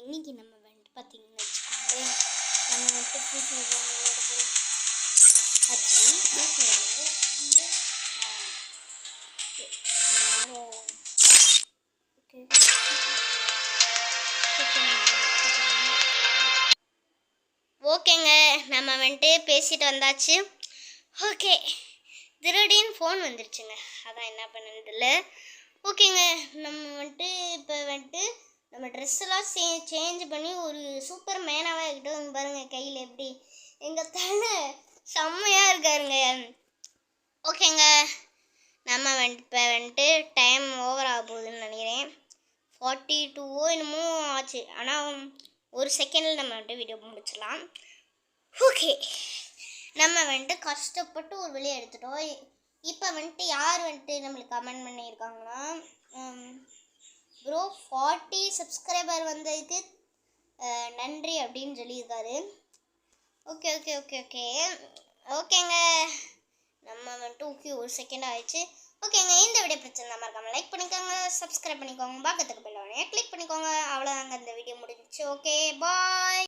இன்னைக்கு நம்ம வந்துட்டு பார்த்தீங்கன்னு வச்சுக்கோங்களேன், நம்ம வந்துட்டு ஃப்ரீ ஃபயர் விளையாட போகிறோம். ஆக்சுவலி ஃப்ரீ ஃபயரில் இங்கே ஓகேங்க, நம்ம வந்துட்டு பேசிட்டு வந்தாச்சு. ஓகே, திடீர்னு ஃபோன் வந்துருச்சுங்க, அதான் என்ன பண்ணதில்ல. ஓகேங்க, நம்ம வந்துட்டு இப்போ வந்துட்டு நம்ம ட்ரெஸ்ஸெல்லாம் சேஞ்ச் பண்ணி ஒரு சூப்பர் மேனாக ஆகிட்டோம். பாருங்கள் கையில் எப்படி எங்கள் தலை செம்மையாக இருக்காருங்க. ஓகேங்க, நம்ம இப்போ வந்துட்டு டைம் ஓவர் ஆக போகுதுன்னு நினைக்கிறேன். 42 என்னமோ ஆச்சு. ஆனால் ஒரு செகண்டில் நம்ம வந்துட்டு வீடியோ முடிச்சிடலாம். ஓகே, நம்ம வந்துட்டு கஷ்டப்பட்டு ஒரு வெளியே எடுத்துட்டோம். இப்போ வந்துட்டு யார் வந்துட்டு நம்மளுக்கு கமெண்ட் பண்ணியிருக்காங்கன்னா, ப்ரோ 40 சப்ஸ்கிரைபர் வந்ததுக்கு நன்றி அப்படின்னு சொல்லியிருக்காரு. ஓகே ஓகே ஓகே ஓகே ஓகேங்க, நம்ம வந்துட்டு ஓகே ஒரு செகண்ட் ஆயிடுச்சு. ஓகேங்க, இந்த வீடியோ பிடிச்சிருந்தா மறக்காம லைக் பண்ணிக்கோங்க, சப்ஸ்கிரைப் பண்ணிக்கோங்க, பக்கத்துக்கு பெல் பட்டனை கிளிக் பண்ணிக்கோங்க. அவ்வளோதாங்க, இந்த வீடியோ முடிஞ்சிச்சு. ஓகே, பாய்.